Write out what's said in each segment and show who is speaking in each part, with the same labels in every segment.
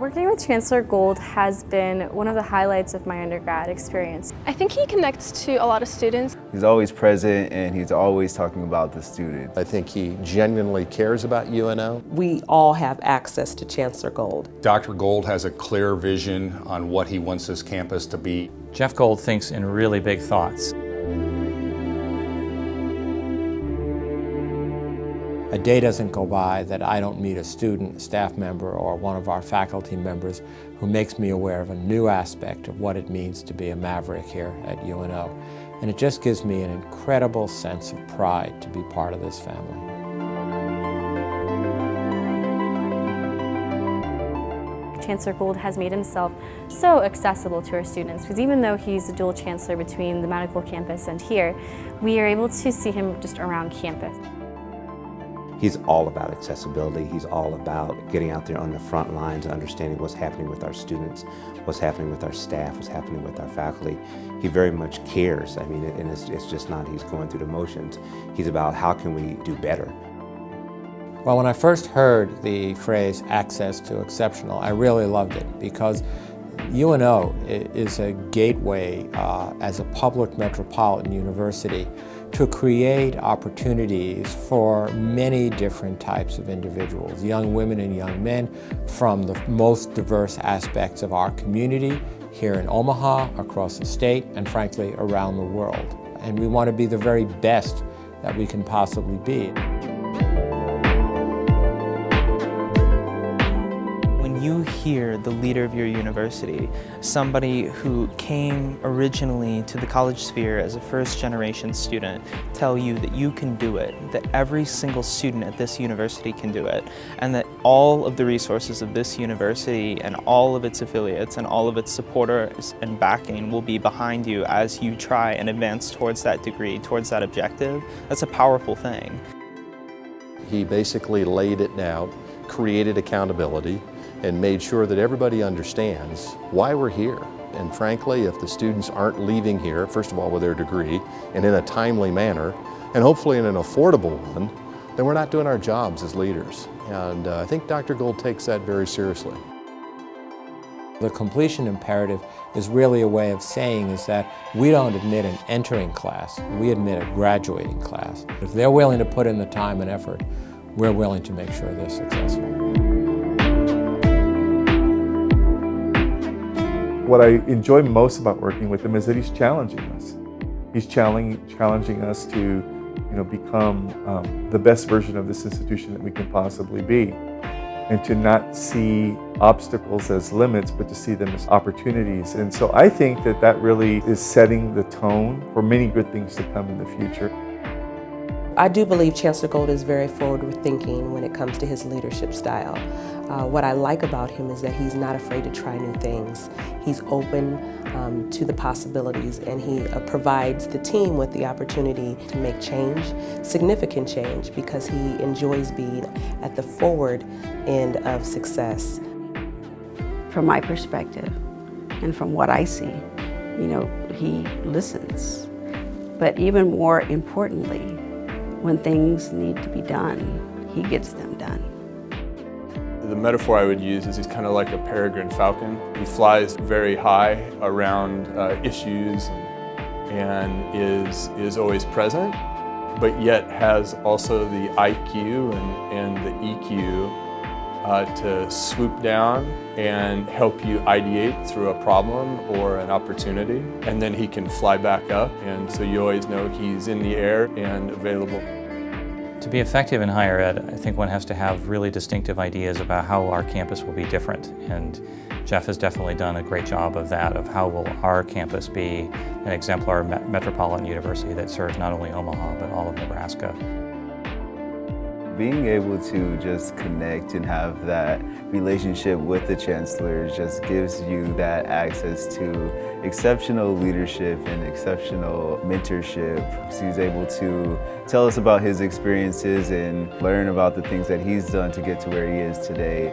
Speaker 1: Working with Chancellor Gold has been one of the highlights of my undergrad experience.
Speaker 2: I think he connects to a lot of students.
Speaker 3: He's always present and he's always talking about the students.
Speaker 4: I think he genuinely cares about UNO.
Speaker 5: We all have access to Chancellor Gold.
Speaker 6: Dr. Gold has a clear vision on what he wants this campus to be.
Speaker 7: Jeff Gold thinks in really big thoughts.
Speaker 8: A day doesn't go by that I don't meet a student, staff member, or one of our faculty members who makes me aware of a new aspect of what it means to be a Maverick here at UNO. And it just gives me an incredible sense of pride to be part of this family.
Speaker 1: Chancellor Gold has made himself so accessible to our students because even though he's a dual chancellor between the medical campus and here, we are able to see him just around campus.
Speaker 9: He's all about accessibility. He's all about getting out there on the front lines, understanding what's happening with our students, what's happening with our staff, what's happening with our faculty. He very much cares. I mean, and it's just not he's going through the motions. He's about how can we do better.
Speaker 8: Well, when I first heard the phrase access to exceptional, I really loved it because UNO is a gateway as a public metropolitan university to create opportunities for many different types of individuals, young women and young men from the most diverse aspects of our community here in Omaha, across the state, and frankly around the world. And we want to be the very best that we can possibly be.
Speaker 10: You hear the leader of your university, somebody who came originally to the college sphere as a first-generation student, tell you that you can do it, that every single student at this university can do it, and that all of the resources of this university and all of its affiliates and all of its supporters and backing will be behind you as you try and advance towards that degree, towards that objective. That's a powerful thing.
Speaker 4: He basically laid it down, created accountability, and made sure that everybody understands why we're here. And frankly, if the students aren't leaving here, first of all with their degree, and in a timely manner, and hopefully in an affordable one, then we're not doing our jobs as leaders. And I think Dr. Gold takes that very seriously.
Speaker 8: The completion imperative is really a way of saying is that we don't admit an entering class, we admit a graduating class. If they're willing to put in the time and effort, we're willing to make sure they're successful.
Speaker 11: What I enjoy most about working with him is that he's challenging us. He's challenging us to, become the best version of this institution that we can possibly be, and to not see obstacles as limits, but to see them as opportunities. And so I think that that really is setting the tone for many good things to come in the future.
Speaker 5: I do believe Chancellor Gold is very forward thinking when it comes to his leadership style. What I like about him is that he's not afraid to try new things. He's open to the possibilities, and he provides the team with the opportunity to make change, significant change, because he enjoys being at the forward end of success.
Speaker 12: From my perspective and from what I see, he listens. But even more importantly, when things need to be done, he gets them done.
Speaker 13: The metaphor I would use is he's kind of like a peregrine falcon. He flies very high around issues and is always present, but yet has also the IQ and the EQ to swoop down and help you ideate through a problem or an opportunity. And then he can fly back up, and so you always know he's in the air and available.
Speaker 7: To be effective in higher ed, I think one has to have really distinctive ideas about how our campus will be different. And Jeff has definitely done a great job of that, of how will our campus be an exemplar metropolitan university that serves not only Omaha, but all of Nebraska.
Speaker 3: Being able to just connect and have that relationship with the Chancellor just gives you that access to exceptional leadership and exceptional mentorship. So he's able to tell us about his experiences and learn about the things that he's done to get to where he is today.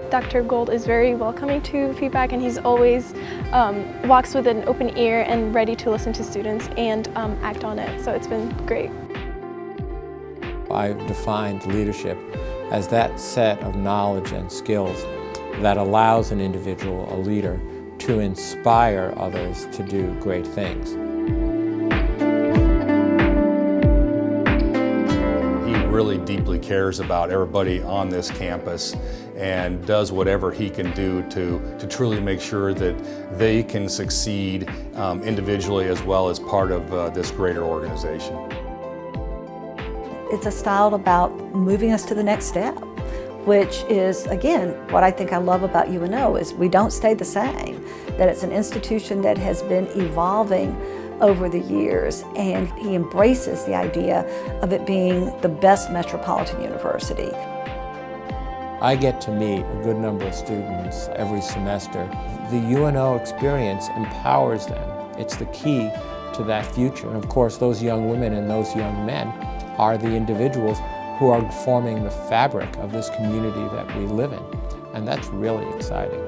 Speaker 2: Dr. Gold is very welcoming to feedback, and he's always walks with an open ear and ready to listen to students and act on it. So it's been great.
Speaker 8: I defined leadership as that set of knowledge and skills that allows an individual, a leader, to inspire others to do great things.
Speaker 6: He really deeply cares about everybody on this campus and does whatever he can do to truly make sure that they can succeed individually as well as part of this greater organization.
Speaker 14: It's a style about moving us to the next step, which is, again, what I think I love about UNO is we don't stay the same, that it's an institution that has been evolving over the years, and he embraces the idea of it being the best metropolitan university.
Speaker 8: I get to meet a good number of students every semester. The UNO experience empowers them. It's the key to that future. And of course, those young women and those young men are the individuals who are forming the fabric of this community that we live in. And that's really exciting.